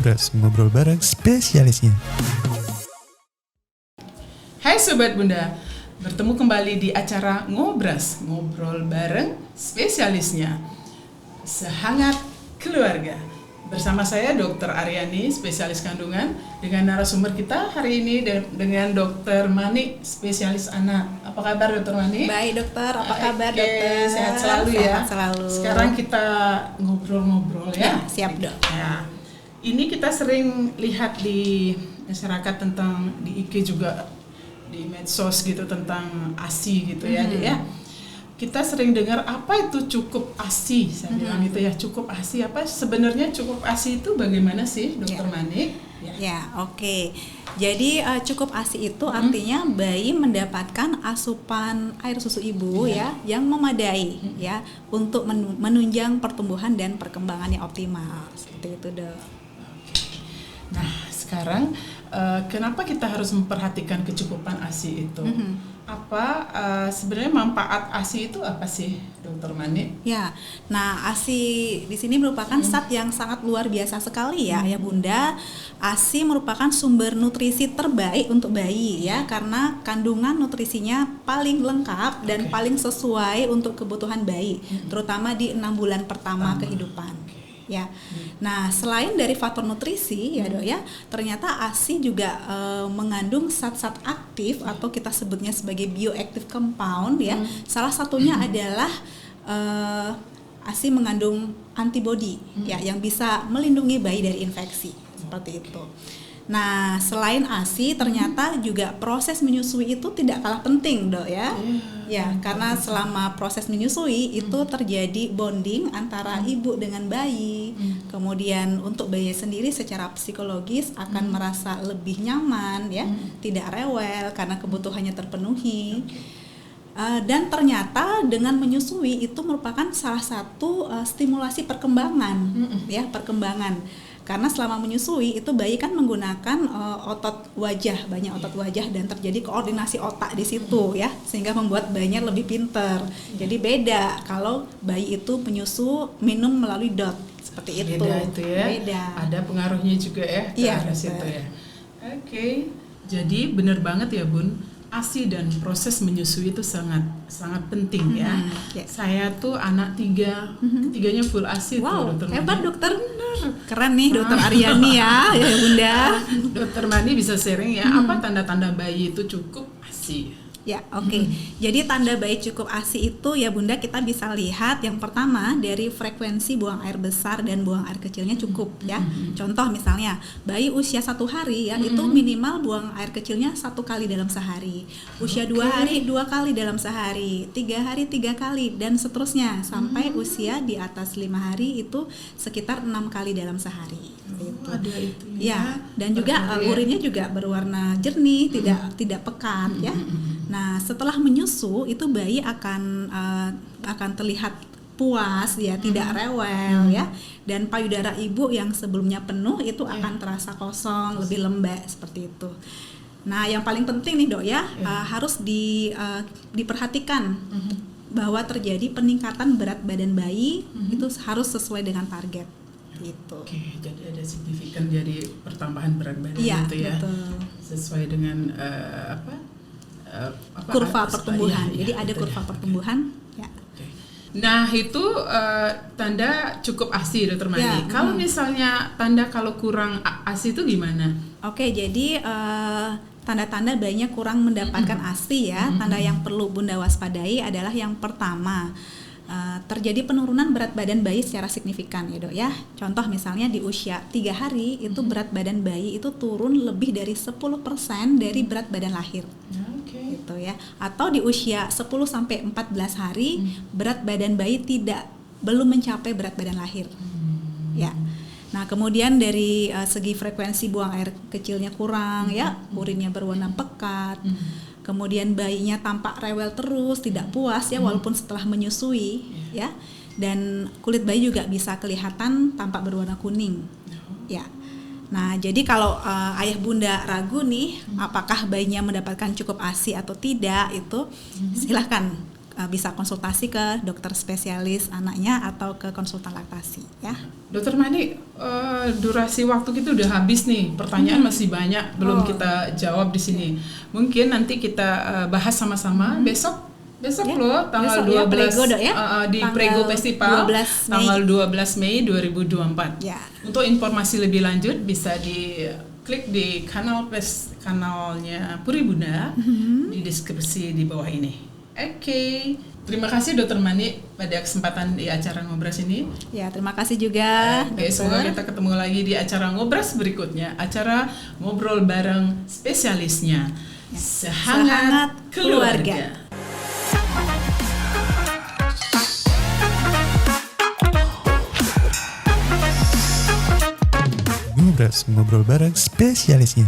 Ngobras, ngobrol bareng spesialisnya. Hai Sobat Bunda, bertemu kembali di acara Ngobras, ngobrol bareng spesialisnya. Sehangat keluarga. Bersama saya Dr. Aryani, spesialis kandungan, dengan narasumber kita hari ini dengan Dr. Mani, spesialis anak. Apa kabar Dr. Mani? Baik dokter, apa kabar dokter? Sehat selalu ya. Sehat selalu. Sekarang kita ngobrol-ngobrol ya. Siap dok. Ya. Ini kita sering lihat di masyarakat tentang di IG juga, di medsos gitu, tentang ASI gitu ya, Dek ya. Kita sering dengar apa itu cukup ASI, saya bilang itu ya, cukup ASI. Apa sebenarnya cukup ASI itu bagaimana sih Dokter Manik? Ya, oke. Jadi cukup ASI itu artinya bayi mendapatkan asupan air susu ibu ya yang memadai ya untuk menunjang pertumbuhan dan perkembangannya optimal. Seperti itu dok. Nah sekarang kenapa kita harus memperhatikan kecukupan ASI itu? Apa sebenarnya manfaat ASI itu apa sih, Dokter Mani? Ya, nah ASI di sini merupakan zat yang sangat luar biasa sekali ya Bunda. ASI merupakan sumber nutrisi terbaik untuk bayi ya, karena kandungan nutrisinya paling lengkap dan paling sesuai untuk kebutuhan bayi, terutama di 6 bulan pertama kehidupan. Ya, nah selain dari faktor nutrisi ya dok ya, ternyata ASI juga mengandung zat-zat aktif atau kita sebutnya sebagai bioactive compound ya. Salah satunya adalah ASI mengandung antibodi ya yang bisa melindungi bayi dari infeksi seperti itu. Nah selain ASI ternyata juga proses menyusui itu tidak kalah penting dok ya. Ya karena selama proses menyusui itu terjadi bonding antara ibu dengan bayi. Kemudian untuk bayi sendiri secara psikologis akan merasa lebih nyaman ya, tidak rewel karena kebutuhannya terpenuhi. Dan ternyata dengan menyusui itu merupakan salah satu stimulasi perkembangan ya, perkembangan. Karena selama menyusui itu bayi kan menggunakan otot wajah, banyak otot wajah, dan terjadi koordinasi otak di situ ya, sehingga membuat bayinya lebih pinter. Jadi beda kalau bayi itu menyusu minum melalui DOT seperti itu. Beda itu ya. Beda. Ada pengaruhnya juga ya terhadap situ ya. Oke. Jadi benar banget ya Bun. ASI dan proses menyusui itu sangat penting ya. Saya tuh anak 3, ketiganya full ASI tuh Dokter Mani. Hebat dokter. Keren nih Dokter Aryani ya Bunda. Dokter Mani bisa sharing ya, apa tanda-tanda bayi itu cukup ASI? Ya, oke. Jadi tanda bayi cukup ASI itu ya Bunda, kita bisa lihat yang pertama dari frekuensi buang air besar dan buang air kecilnya cukup ya. Contoh misalnya bayi usia 1 hari ya itu minimal buang air kecilnya 1 kali dalam sehari. Usia 2 hari 2 kali dalam sehari, 3 hari 3 kali dan seterusnya sampai usia di atas 5 hari itu sekitar 6 kali dalam sehari. Gitu. Ada itu ya. Dan juga urinnya juga berwarna jernih, tidak pekat ya. Nah, setelah menyusu itu bayi akan terlihat puas ya, tidak rewel ya. Dan payudara ibu yang sebelumnya penuh itu akan terasa kosong, lebih lembek seperti itu. Nah, yang paling penting nih Dok ya, harus diperhatikan bahwa terjadi peningkatan berat badan bayi itu harus sesuai dengan target. Gitu. Oke, jadi ada signifikan dari pertambahan berat badan itu ya. Betul. Sesuai dengan kurva pertumbuhan. Jadi ada kurva pertumbuhan ya. Okay. Nah, itu tanda cukup ASI Dokter Mani. Kalau misalnya tanda kalau kurang ASI itu gimana? Oke, jadi tanda-tanda bayinya kurang mendapatkan ASI ya. Tanda yang perlu Bunda waspadai adalah yang pertama, terjadi penurunan berat badan bayi secara signifikan ya dok ya. Contoh misalnya di usia 3 hari itu berat badan bayi itu turun lebih dari 10% dari berat badan lahir. Gitu ya. Atau di usia 10 sampai 14 hari berat badan bayi belum mencapai berat badan lahir. Ya. Nah, kemudian dari segi frekuensi buang air kecilnya kurang ya, urinnya berwarna pekat. Kemudian bayinya tampak rewel terus, tidak puas ya walaupun setelah menyusui ya. Dan kulit bayi juga bisa kelihatan tampak berwarna kuning. Ya. Nah, jadi kalau ayah bunda ragu nih apakah bayinya mendapatkan cukup ASI atau tidak, itu silahkan bisa konsultasi ke dokter spesialis anaknya atau ke konsultan laktasi ya. Dokter Mani, durasi waktu kita udah habis nih. Pertanyaan masih banyak belum kita jawab di sini. Mungkin nanti kita bahas sama-sama besok Ya, loh tanggal besok 12 Prego, Dok, ya? di Tanggal Prego Festival 12 Mei. tanggal 12 Mei 2024. Ya. Untuk informasi lebih lanjut bisa diklik di kanalnya Puri Bunda di deskripsi di bawah ini. Oke. Terima kasih Dokter Mani pada kesempatan di acara Ngobras ini. Ya, terima kasih juga. Semoga dokter. kita ketemu lagi di acara Ngobras berikutnya, acara ngobrol bareng spesialisnya. Sehangat keluarga. Ngobras, ngobrol bareng spesialisnya.